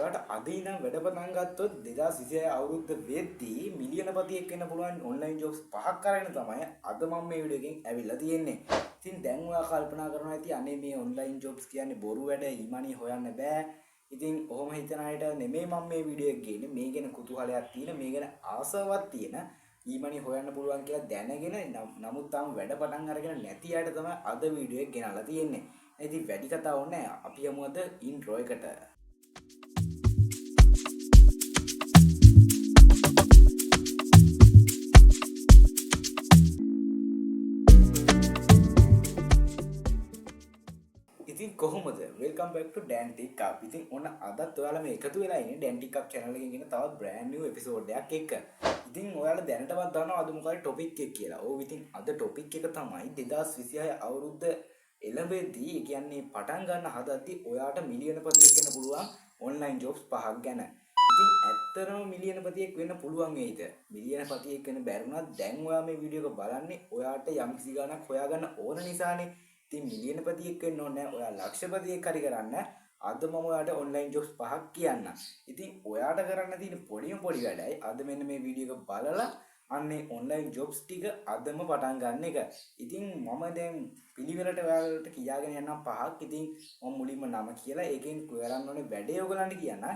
ඔයාට අද ඉඳන් වැඩ පටන් ගත්තොත් 2026 අවුරුද්ද වෙද්දී මිලියන පතියෙක් වෙන්න පුළුවන් ඔන්ලයින් ජොබ්ස් පහක් අරගෙන තමයි අද මම මේ වීඩියෝ එකෙන් ඇවිල්ලා තියෙන්නේ. ඉතින් දැන් ඔයා කල්පනා කරනවා ඇති අනේ මේ ඔන්ලයින් ජොබ්ස් කියන්නේ බොරු වැඩ ඊමණි හොයන්න බෑ. ඉතින් ඔහොම හිතන අයට නෙමෙයි මම මේ වීඩියෝ එක ගේන්නේ. මේ ගැන කුතුහලයක් තියෙන, මේ ගැන ආසාවක් තියෙන ඊමණි හොයන්න පුළුවන් කියලා දැනගෙන නමුත් තාම වැඩ පටන් අරගෙන නැති අයට තමයි අද වීඩියෝ එක ගෙනල්ලා තියෙන්නේ. ඉතින් වැඩි කතා ඕනේ අපි යමු අද ඉන්ට්‍රෝ එකට. ඉතින් කොහොමද වෙල්කම් බෑක් ටු ඩෑන් ටික් අප්. ඉතින් ඔන්න අදත් ඔයාලා මේ එකතු වෙලා ඉන්නේ ඩෑන් ටික් අප් channel එකකින් ඉන්න තවත් බ්‍රෑන්ඩ් නිව් එපිසෝඩ් එකක් එක්ක. ඉතින් ඔයාලා දැනටවත් දන්නවා අද මොකද ටොපික් එක කියලා. ඔව් ඉතින් අද ටොපික් එක තමයි 2026 අවුරුද්ද එළඹෙද්දී ඒ කියන්නේ පටන් ගන්න හදද්දී ඔයාට මිලියන පතියෙක් වෙන්න පුළුවන් ඔන්ලයින් ජොබ්ස් පහක් ගැන. ඉතින් ඇත්තටම මිලියන පතියෙක් වෙන්න පුළුවන් වේද? මිලියන පතියෙක් වෙන්න බැරුණත් දැන් ඔයා මේ වීඩියෝ එක බලන්නේ ඔයාට යම්කිසි ගණක් හොයාගන්න ඕන නිසානේ. ඉතින් මිලියන පතියෙක් වෙන්න ඕනේ නැහැ. ඔයා ලක්ෂපතියෙක් හරි කරන්න. අද මම ඔයාට ඔන්ලයින් ජොබ්ස් පහක් කියන්නම්. ඉතින් ඔයාට කරන්න තියෙන පොඩි වැඩයි අද මෙන්න මේ වීඩියෝ එක බලලා අන්නේ ඔන්ලයින් ජොබ්ස් ටික අදම පටන් ගන්න එක. ඉතින් මම දැන් පිළිවෙලට ඔයාලට කියාගෙන යනවා පහක්. ඉතින් මම මුලින්ම නම කියලා ඒකෙන් කරන්න ඕනේ වැඩේ ඔයගලන්ට කියන්න.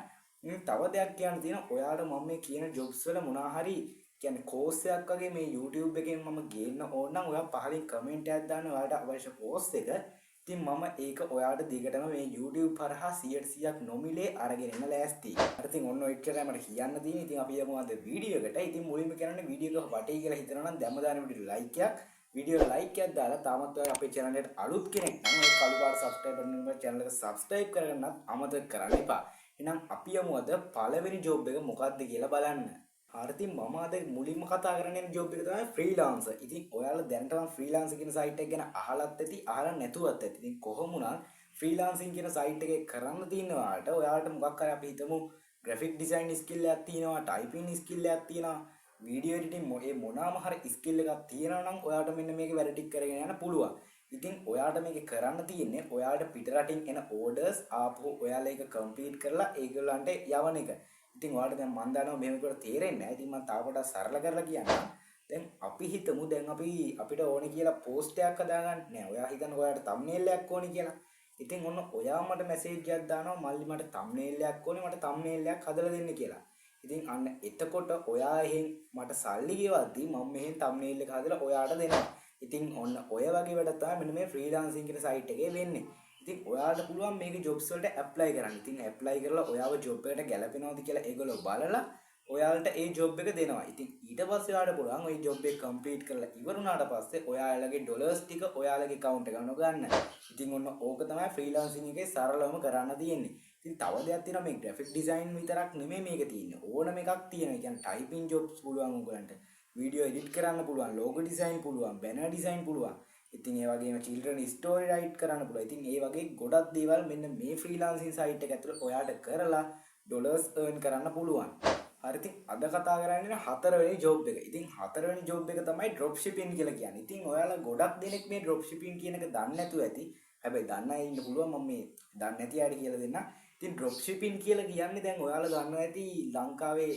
තව දෙයක් කියන්න තියෙනවා. ඔයාට මම මේ කියන ජොබ්ස් වල මොනවා හරි කියන්නේ කෝස් එකක් වගේ මේ YouTube එකෙන් මම ගේන්න ඕන නම් ඔයා පහලින් කමෙන්ට් එකක් දාන්න ඔයාලට අවශ්‍ය කෝස් එක. ඉතින් මම ඒක ඔයාලට දිගටම මේ YouTube හරහා 100%ක් නොමිලේ අරගෙන එන්න ලෑස්තියි. හරි ඉතින් ඔන්න ඔය ඉච්චරයි මට කියන්න තියෙන්නේ. ඉතින් අපි යමු අද වීඩියෝ එකට. ඉතින් මුලින්ම කරන්නේ වීඩියෝ එක වටේ කියලා හිතනවා නම් දැම්ම දාන වීඩියෝ ලයික් එකක් දාලා තාමත් ඔයාලා අපේ channel එකට අලුත් කෙනෙක් නම් ඔය කළු පාට subscribe button එක channel එක subscribe කරගන්නත් අමතක කරන්න එපා. එහෙනම් අපි යමු අද පළවෙනි job එක මොකක්ද කියලා බලන්න. හරිතින් මම අද මුලින්ම කතා කරන්න යන ජොබ් එක තමයි ෆ්‍රීලාන්සර්. ඉතින් ඔයාලා දැනටම ෆ්‍රීලාන්සර් කියන සයිට් එක ගැන අහලත් ඇති, අහලා නැතුවත් ඇති. ඉතින් කොහොම වුණත් ෆ්‍රීලාන්සින් කියන සයිට් එකේ කරන්න තියෙනවාට ඔයාලට මොකක් හරි අපි හිතමු ග්‍රැෆික් ඩිසයින් ස්කිල් එකක් තියෙනවා, ටයිපින් ස්කිල් එකක් තියෙනවා, වීඩියෝ එඩිටින් මොනවාම හරි ස්කිල් එකක් තියෙනවා නම් ඔයාලට මෙන්න මේක වැඩ ටික කරගෙන යන්න පුළුවන්. ඉතින් ඔයාලට මේක කරන්න තියෙන්නේ ඔයාලට පිට රටින් එන ඕඩර්ස් ආපහු ඔයාලා ඒක කම්ප්ලීට් කරලා ඒගොල්ලන්ට යවන එක. ඉතින් ඔයාලට දැන් මම දන්නවා මෙහෙම කරලා තේරෙන්නේ නැහැ. ඉතින් මම තාම පොඩ්ඩක් සරල කරලා කියන්නම්. දැන් අපි හිතමු දැන් අපිට ඕනේ කියලා පෝස්ට් එකක් හදාගන්න නෑ. ඔයා හිතන්නේ ඔයාලට තම්බ්නේල් එකක් ඕනේ කියලා. ඉතින් ඔන්න ඔයා මට මැසේජ් එකක් දානවා මල්ලි මට තම්බ්නේල් එකක් ඕනේ මට තම්බ්නේල් එකක් හදලා දෙන්න කියලා. ඉතින් අන්න එතකොට ඔයා එහෙන් මට සල්ලි ගෙවද්දි මම මෙහෙන් තම්බ්නේල් එක හදලා ඔයාට දෙනවා. ඉතින් ඔන්න ඔය වගේ වැඩ තමයි මෙන්න මේ ෆ්‍රීලාන්සින් කියන සයිට් එකේ වෙන්නේ. ඉතින් ඔයාලට පුළුවන් මේක ජොබ්ස් වලට ඇප්ලයි කරන්න. ඉතින් ඇප්ලයි කරලා ඔයාව ජොබ් එකට ගැලපෙනවද කියලා ඒගොල්ලෝ බලලා ඔයාලට ඒ ජොබ් එක දෙනවා. ඉතින් ඊට පස්සේ ඔයාලට පුළුවන් ওই ජොබ් එක කම්ප්ලීට් කරලා ඉවරුණාට පස්සේ ඔයාලගේ ඩොලර්ස් ටික ඔයාලගේ account එකට ගන්න. ඉතින් ඔන්න ඕක තමයි ෆ්‍රීලාන්සින් එකේ සරලවම කරන්න තියෙන්නේ. ඉතින් තව දෙයක් තියෙනවා මේ ග්‍රැෆික් ඩිසයින් විතරක් නෙමෙයි මේක තියෙන්නේ. ඕනම එකක් තියෙනවා. ඒ කියන්නේ ටයිපින් ජොබ්ස් පුළුවන් උගලන්ට. වීඩියෝ එඩිට් කරන්න පුළුවන්, ලෝගෝ ඩිසයින් පුළුවන්, බැනර් ඩිසයින් පුළුවන්. ඉතින් ඒ වගේම children story write කරන්න පුළුවන්. ඉතින් ඒ වගේ ගොඩක් දේවල් මෙන්න මේ ෆ්‍රීලාන්සින් සයිට් එක ඇතුළේ ඔයාට කරලා ඩොලර්ස් earn කරන්න පුළුවන්. හරි ඉතින් අද කතා කරන්නේ හතරවෙනි ජොබ් එක. ඉතින් හතරවෙනි ජොබ් එක තමයි drop shipping කියලා කියන්නේ. ඉතින් ඔයාලා ගොඩක් දෙනෙක් මේ drop shipping කියන එක දන්නේ නැතුව ඇති. හැබැයි දන්න අය ඉන්න පුළුවන් මම මේ දන්නේ නැති අයට කියලා දෙන්න. ඉතින් drop shipping කියලා කියන්නේ දැන් ඔයාලා දන්නවා ඇති ලංකාවේ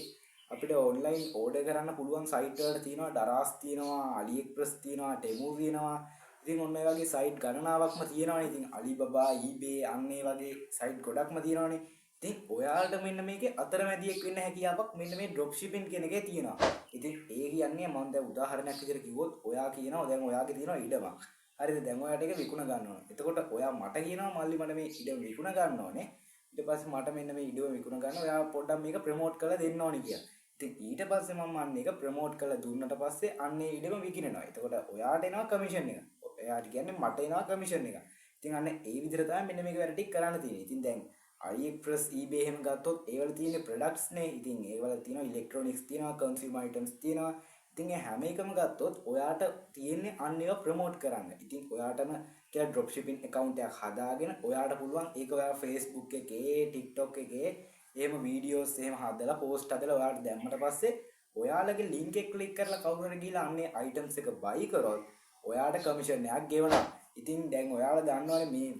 අපිට ඔන්ලයින් ඕඩර් කරන්න පුළුවන් සයිට් වල තියෙනවා දරාස් තියෙනවා, AliExpress තියෙනවා, Temu තියෙනවා. ඉතින් ඔන්න ඒ වගේ සයිට් ගණනාවක්ම තියෙනවානේ. ඉතින් Alibaba, eBay අන්න ඒ වගේ සයිට් ගොඩක්ම තියෙනවානේ. ඉතින් ඔයාලට මෙන්න මේකේ අතරමැදියෙක් වෙන්න හැකියාවක් මෙන්න මේ drop shipping කියන එකේ තියෙනවා. ඉතින් ඒ කියන්නේ මම දැන් උදාහරණයක් විදිහට කිව්වොත් ඔයා කියනවා දැන් ඔයාගේ තියෙනවා ඉඩමක්. හරිද? දැන් ඔයාට ඒක විකුණ ගන්න ඕනේ. එතකොට ඔයා මට කියනවා මල්ලි මට මේ ඉඩම විකුණ ගන්න ඕනේ. ඊට පස්සේ මට මෙන්න මේ ඉඩම විකුණ ගන්න ඔයා පොඩ්ඩක් මේක ප්‍රොමෝට් කරලා දෙන්න ඕනේ කියලා. ඉතින් ඊට පස්සේ මම අන්න ඒක ප්‍රොමෝට් කරලා දුන්නට පස්සේ අන්න ඒ ඉඩම විකිනෙනවා. එතකොට ඔයාට එනවා කමිෂන් එක. එයාට කියන්නේ මට එනවා කමිෂන් එක. ඉතින් අන්න ඒ විදිහට තමයි මෙන්න මේක වැඩ ටික කරන්න තියෙන්නේ. ඉතින් දැන් AliExpress, eBay එහෙම ගත්තොත් ඒවල තියෙන products නේ. ඉතින් ඒවල තියෙනවා electronics තියෙනවා, consumer items තියෙනවා. ඉතින් ඒ හැම එකම ගත්තොත් ඔයාට තියෙන්නේ අන්න ඒවා ප්‍රොමෝට් කරන්න. ඉතින් ඔයාටම කියලා drop shipping account එකක් හදාගෙන ඔයාට පුළුවන් ඒක ඔයාලා Facebook එකේ, TikTok එකේ එහෙම වීඩියෝස් එහෙම හදලා post හදලා ඔයාලට දැම්මට පස්සේ ඔයාලගේ link එක click කරලා කවුරු හරි ගිහලා අන්නේ items එක buy කරොත් ඔයාට commission එකක් ගෙවනවා. ඉතින් දැන් ඔයාලා දන්නවනේ මේ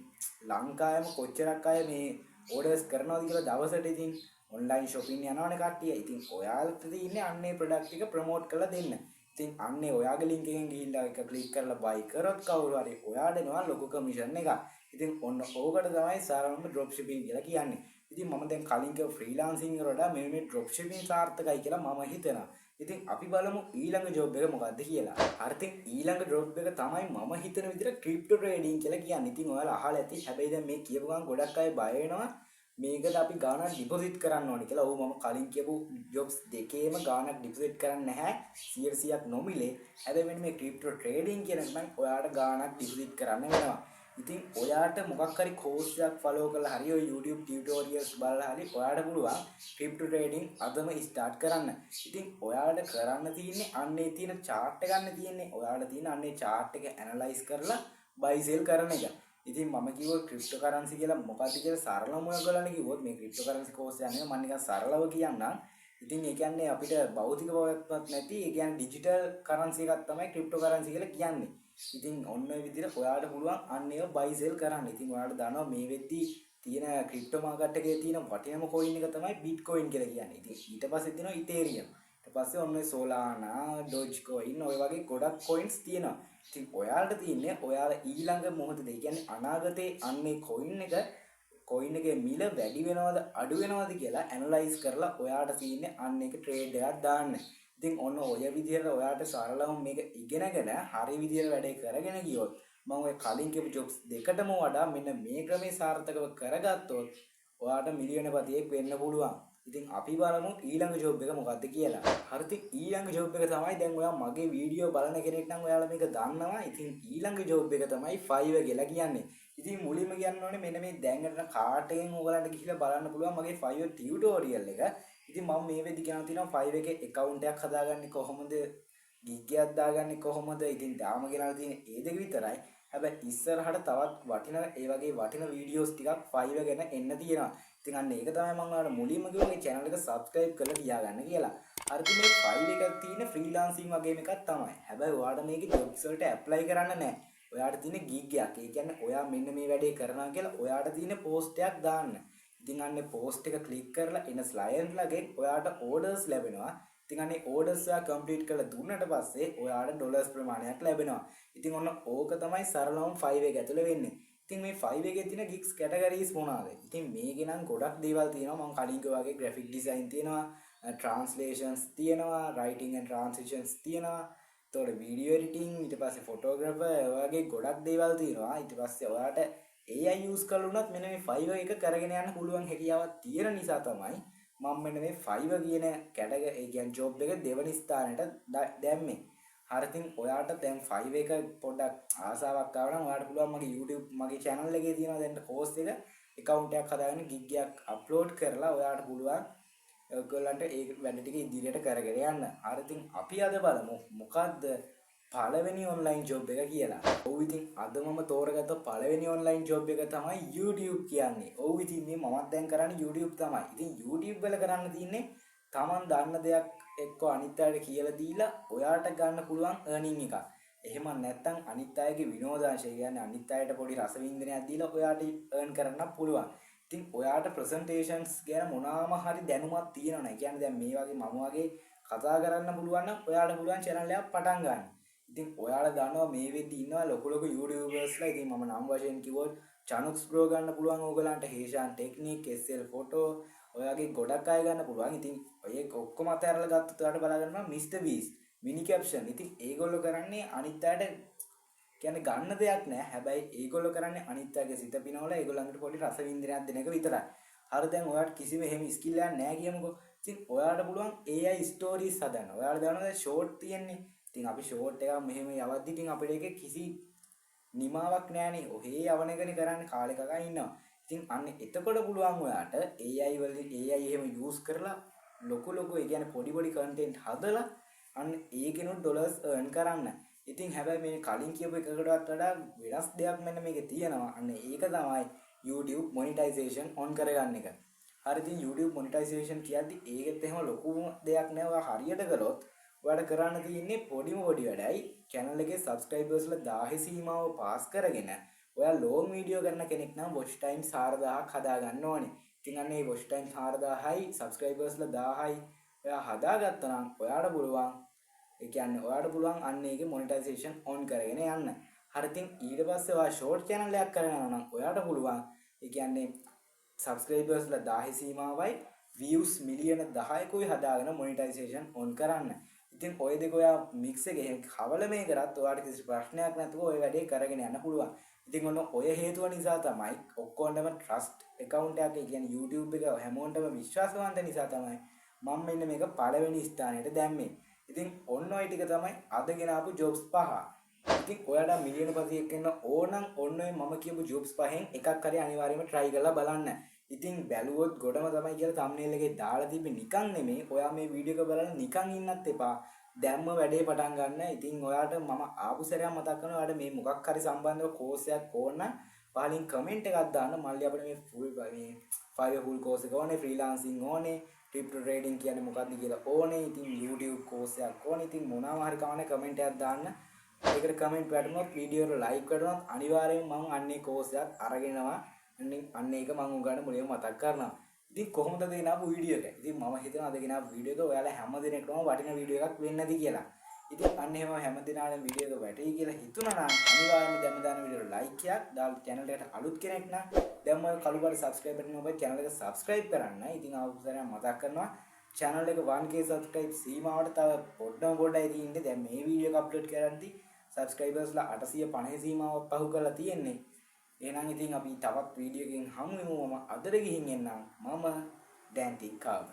ලංකාවෙම කොච්චරක් අය මේ ඕඩර්ස් කරනවාද කියලා දවසට ඉතින් ඔන්ලයින් shopping යනවනේ කට්ටිය. ඉතින් ඔයාලට තියෙන්නේ අන්නේ ප්‍රොඩක්ට් එක ප්‍රොමෝට් කරලා දෙන්න. ඉතින් අන්නේ ඔයාගේ link එකෙන් ගිහිල්ලා එක ක්ලික් කරලා buy කරොත් කවුරු හරි ඔයාට එනවා ලොකු කමිෂන් එකක්. ඉතින් ඔන්න ඕකට තමයි සරලම drop shipping කියලා කියන්නේ. ඉතින් මම දැන් කලින් කිව්ව ෆ්‍රීලාන්සින් වලට මේ drop shipping සාර්ථකයි කියලා මම හිතනවා. ඉතින් අපි බලමු ඊළඟ ජොබ් එක මොකක්ද කියලා. හරි ඉතින් ඊළඟ ජොබ් එක තමයි මම හිතන විදිහට ක්‍රිප්ටෝ ට්‍රේඩින් කියලා කියන්නේ. ඉතින් ඔයාලා අහලා ඇති. හැබැයි දැන් මේ කියපු ගමන් ගොඩක් අය බය වෙනවා. මේකට අපි ගාණක් ඩිපොසිට් කරන්න ඕනේ කියලා. ඔව් මම කලින් කියපු ජොබ්ස් දෙකේම ගාණක් ඩිපොසිට් කරන්නේ නැහැ. 100%ක් නොමිලේ. හැබැයි මෙන්න මේ ක්‍රිප්ටෝ ට්‍රේඩින් කියන එක නම් ඔයාලට ගාණක් ඩිපොසිට් කරන්න වෙනවා. ඉතින් ඔයාට මොකක් හරි කෝස් එකක් ෆලෝ කරලා හරි ඔය YouTube ටියුටෝරියල්ස් බලලා හරි ඔයාට පුළුවන් ක්‍රිප්ටෝ ට්‍රේඩින් අදම ස්ටාර්ට් කරන්න. ඉතින් ඔයාලට කරන්න තියෙන්නේ අන්නේ තියෙන chart එක ගන්න තියෙන්නේ. ඔයාලට තියෙන අන්නේ chart එක ඇනලයිස් කරලා buy sell කරන එක. ඉතින් මම කිව්වොත් ක්‍රිප්ටෝ කරන්සි කියලා මොකක්ද කියලා සරලවම ඔයගොල්ලන්ට කිව්වොත් මේ ක්‍රිප්ටෝ කරන්සි කෝස් එක නෙමෙයි මම නිකන් සරලව කියන්නම්. ඉතින් ඒ කියන්නේ අපිට භෞතික භාවයක්වත් නැති ඒ කියන්නේ ඩිජිටල් කරන්සි එකක් තමයි ක්‍රිප්ටෝ කරන්සි කියලා කියන්නේ. ඉතින් ඔන්න ඔය විදිහට ඔයාලට පුළුවන් අන්න ඒව buy sell කරන්න. ඉතින් ඔයාලට දන්නවා මේ වෙද්දි තියෙන ක්‍රිප්ටෝ මාකට් එකේ තියෙන වටිනම coin එක තමයි Bitcoin කියලා කියන්නේ. ඉතින් ඊට පස්සේ තියෙනවා Ethereum. ඊට පස්සේ ඔන්න Solana, Dogecoin ඔය වගේ ගොඩක් coins තියෙනවා. ඉතින් ඔයාලට තියෙන්නේ ඔයාලා ඊළඟ මොහොතේ ඒ කියන්නේ අනාගතේ අන්නේ coin එකේ මිල වැඩි වෙනවද අඩු වෙනවද කියලා ඇනලයිස් කරලා ඔයාට තියෙන්නේ අන්න එක ට්‍රේඩ් එකක් දාන්න. ඉතින් ඔන්න ඔය විදිහට ඔයාට සරලවම මේක ඉගෙනගෙන හරි විදිහට වැඩේ කරගෙන ගියොත් මම ඔය කලින් කියපු ජොබ්ස් දෙකටම වඩා මෙන්න මේ ක්‍රමේ සාර්ථකව කරගත්තොත් ඔයාට මිලියන පතියෙක් වෙන්න පුළුවන්. ඉතින් අපි බලමු ඊළඟ ජොබ් එක මොකක්ද කියලා. හරි ඉතින් ඊළඟ ජොබ් එක තමයි දැන් ඔයා මගේ වීඩියෝ බලන කෙනෙක් නම් ඔයාලා මේක දන්නවා. ඉතින් ඊළඟ ජොබ් එක තමයි Fiverr කියලා කියන්නේ. ඉතින් මුලින්ම කියන්න ඕනේ මෙන්න මේ දැන්ගට කාටෙන් ඔයගලන්ට ගිහිල්ලා බලන්න පුළුවන් මගේ Fiverr ටියුටෝරියල් එක. ඉතින් මම මේ වෙද්දි කියනවා තියෙනවා Fiverr එකේ account එකක් හදාගන්නේ කොහොමද, gig එකක් දාගන්නේ කොහොමද, ඉතින් දාම ගෙනල්ලා තියෙන ඒ දෙක විතරයි. හැබැයි ඉස්සරහට තවත් වටින ඒ වගේ වටින වීඩියෝස් ටිකක් Fiverr ගැන එන්න තියෙනවා. ඉතින් අන්න ඒක තමයි මම ඔයාලට මුලින්ම කිව්වේ මේ channel එක subscribe කරලා තියාගන්න කියලා. හරි ඉතින් මේ Fiverr එකක් තියෙන freelancing වගේම එකක් තමයි. හැබැයි ඔයාලට මේකේ jobs වලට apply කරන්න නැහැ. ඔයාට තියෙන gig එකක්. ඒ කියන්නේ ඔයා මෙන්න මේ වැඩේ කරනවා කියලා ඔයාට තියෙන post එකක් දාන්න. ඉතින් අන්නේ post එක click කරලා එන client ලගෙන් ඔයාට orders ලැබෙනවා. ඉතින් අන්නේ orders ඔයා complete කරලා දුන්නට පස්සේ ඔයාට dollars ප්‍රමාණයක් ලැබෙනවා. ඉතින් ඔන්න ඕක තමයි සරලවම Fiverr එක ඇතුලේ වෙන්නේ. ඉතින් මේ Fiverr එකේ තියෙන gigs categories මොනවාද? ඉතින් මේකේ නම් ගොඩක් දේවල් තියෙනවා. මම කලින් කිව්වා වගේ graphic design තියෙනවා, translations තියෙනවා, writing and transitions තියෙනවා. තොර වීඩියෝ එඩිටිං, ඊට පස්සේ ෆොටෝග්‍රැෆර් වගේ ගොඩක් දේවල් තියෙනවා. ඊට පස්සේ ඔයාලට AI යූස් කරලුණත් මෙන්න මේ Fiverr එක කරගෙන යන්න පුළුවන් හැකියාවක් තියෙන නිසා තමයි මම මෙන්න මේ Fiverr කියන කැටගරි ඒ කියන්නේ ජොබ් එක දෙවනි ස්ථානයට දැම්මේ. හරි ඉතින් ඔයාට දැන් Fiverr එක පොඩ්ඩක් ආසාවක් ආව නම් ඔයාට පුළුවන් මගේ YouTube මගේ channel එකේ තියෙනවා දැන් course එක account එකක් හදාගෙන gig එකක් upload කරලා ඔයාට පුළුවන් ඔයගොල්ලන්ට ඒ වැඩ ටික ඉදිරියට කරගෙන යන්න. හරි ඉතින් අපි අද බලමු මොකද්ද පළවෙනි ඔන්ලයින් ජොබ් එක කියලා. ඔව් ඉතින් අද මම තෝරගත්ත පළවෙනි ඔන්ලයින් ජොබ් එක තමයි YouTube කියන්නේ. ඔව් ඉතින් මේ මමත් දැන් කරන්නේ YouTube තමයි. ඉතින් YouTube වල කරන්න තියෙන්නේ Taman දන්න දෙයක් එක්ක අනිත් අයට කියලා දීලා ඔයාට ගන්න පුළුවන් earning එකක්. එහෙම නැත්නම් අනිත් අයගේ විනෝදාංශය කියන්නේ අනිත් අයට පොඩි රසවින්දනයක් දීලා ඔයාට earn කරන්න පුළුවන්. ඉතින් ඔයාට presentations ගැන මොනවාම හරි දැනුමක් තියෙනවනේ. ඒ කියන්නේ දැන් මේ වගේ මම වගේ කතා කරන්න පුළුවන් නම් ඔයාට පුළුවන් channel එකක් පටන් ගන්න. ඉතින් ඔයාලා දන්නවා මේ වෙද්දි ඉන්නවා ලොකු ලොකු YouTubersලා. ඉතින් මම නම් වශයෙන් කිව්වොත් Chanux Pro ගන්න පුළුවන් ඕගලන්ට, Heshan Technique, SL Photo ඔයගේ ගොඩක් අය ගන්න පුළුවන්. ඉතින් ඔය ඔක්කොම අතහැරලා ගත්තොත් ඔයාලට බලා ගන්නවා Mr Beast, Mini Caption. ඉතින් ඒගොල්ලෝ කරන්නේ අනිත් අයට කියන්නේ ගන්න දෙයක් නෑ. හැබැයි ඒගොල්ලෝ කරන්නේ අනිත් අයගේ සිත පිනවලා ඒගොල්ලන්ට පොඩි රසවින්දනයක් දෙන එක විතරයි. හරි දැන් ඔයාට කිසිම එහෙම ස්කිල් එකක් නෑ කියමුකෝ. ඉතින් ඔයාට පුළුවන් AI stories හදන්න. ඔයාලා දන්නවද short තියෙන්නේ. ඉතින් අපි short එකක් මෙහෙම යවද්දි ඉතින් අපිට ඒකේ කිසි නිමාවක් නෑනේ. ඔහේ යවන එකනේ කරන්නේ කාලෙක ගා ඉන්නවා. ඉතින් අන්න එතකොට පුළුවන් ඔයාට AI වලින් AI එහෙම use කරලා ලොකු ඒ කියන්නේ පොඩි content හදලා අන්න ඒකෙනුත් dollars earn කරන්න. ඉතින් හැබැයි මේ කලින් කියපු එකකටවත් වඩා වෙනස් දෙයක් මෙන්න මේකේ තියෙනවා. අන්න ඒක තමයි YouTube monetization on කරගන්න එක. හරි ඉතින් YouTube monetization කියද්දි ඒකෙත් එහෙම ලොකු දෙයක් නෑ. ඔයා හරියට කළොත් ඔයාලට කරන්න තියෙන්නේ පොඩි වැඩයි. channel එකේ subscribers ලා 1000 සීමාව පාස් කරගෙන ඔයා ලෝන් වීඩියෝ කරන කෙනෙක් නම් වොච් ටයිම් 4000ක් හදා ගන්න ඕනේ. ඉතින් අන්න ඒ වොච් ටයිම් 4000යි සබ්ස්ක්‍රයිබර්ස්ලා 1000යි ඔයා හදාගත්තා නම් ඔයාට පුළුවන් ඒ කියන්නේ ඔයාට පුළුවන් අන්න ඒකේ මොනිටයිසේෂන් ඔන් කරගෙන යන්න. හරි ඉතින් ඊට පස්සේ ඔයා ෂෝට් channel එකක් කරනවා නම් ඔයාට පුළුවන් ඒ කියන්නේ සබ්ස්ක්‍රයිබර්ස්ලා 1000 සීමාවයි views මිලියන 10කුයි හදාගෙන මොනිටයිසේෂන් ඔන් කරන්න. ඉතින් ඔය දෙක ඔයා මික්ස් එකේ කවල මේ කරත් ඔයාට කිසි ප්‍රශ්නයක් නැතුව ඔය වැඩේ කරගෙන යන්න පුළුවන්. ඉතින් ඔන්න ඔය හේතුව නිසා තමයි ඔක්කොන්ටම ට්‍රස්ට් account එකක් ඒ කියන්නේ YouTube එක හැමෝටම විශ්වාසවන්ත නිසා තමයි මම මෙන්න මේක පළවෙනි ස්ථානයට දැම්මේ. ඉතින් ඔන්න ඔය ටික තමයි අද ගෙන ආපු jobs පහ. ඉතින් ඔයාලා මිලියන පතියෙක් වෙන්න ඕනම් ඔන්න ඔය මම කියපු jobs පහෙන් එකක් හරි අනිවාර්යයෙන්ම try කරලා බලන්න. ඉතින් බැලුවොත් ගොඩම තමයි කියලා thumbnail එකේ දාලා තිබ්බේ නිකන් නෙමෙයි. ඔයා මේ වීඩියෝ එක බලලා නිකන් ඉන්නත් එපා. දැම්ම වැඩේ පටන් ගන්න. ඉතින් ඔයාට මම ආපු සැරයක් මතක් කරනවා ඔයාට මේ මොකක් හරි සම්බන්ධව course එකක් ඕන නම් පහලින් comment එකක් දාන්න. මල්ලි අපිට මේ full මේ Fiverr full course එක ඕනේ, freelancing ඕනේ, crypto trading කියන්නේ මොකක්ද කියලා ඕනේ. ඉතින් YouTube course එකක් ඕනේ. ඉතින් මොනවා හරි කවන්නේ comment එකක් දාන්න. ඒකට comment වැටුනොත් වීඩියෝ එක like වැටුනොත් අනිවාර්යයෙන් මම අන්නේ course එකක් අරගෙනවා. අන්න ඒක මම උගාට මුලින්ම මතක් කරනවා. ඉතින් කොහොමද දෙනාපු වීඩියෝ එක? ඉතින් මම හිතනවා අද ගෙනාපු වීඩියෝ එක ඔයාලා හැම දිනෙකටම වටින වීඩියෝ එකක් වෙන්න ඇති කියලා. ඉතින් අන්න එහෙම හැම දිනාටම වීඩියෝ එක වැටෙයි කියලා හිතුණා නම් අනිවාර්යයෙන්ම දැන් දාන වීඩියෝ like එකක් දාලා channel එකට අලුත් කෙනෙක් නම් දැන් ඔය කළු පාට subscribe button එක ඔබ channel එක subscribe කරන්න. ඉතින් ආපස්සට මතක් කරනවා channel එක 1k subscribe සීමාවට තව පොඩ්ඩයි තියෙන්නේ. දැන් මේ වීඩියෝ එක අප්ලෝඩ් කරද්දී subscribersලා 850 සීමාව පහු කරලා තියෙන්නේ. එහෙනම් ඉතින් අපි තවත් වීඩියෝ එකකින් හමු වෙමු. මම අදට ගිහින් එන්නම්. මම ඩැන්ටි කාබ්.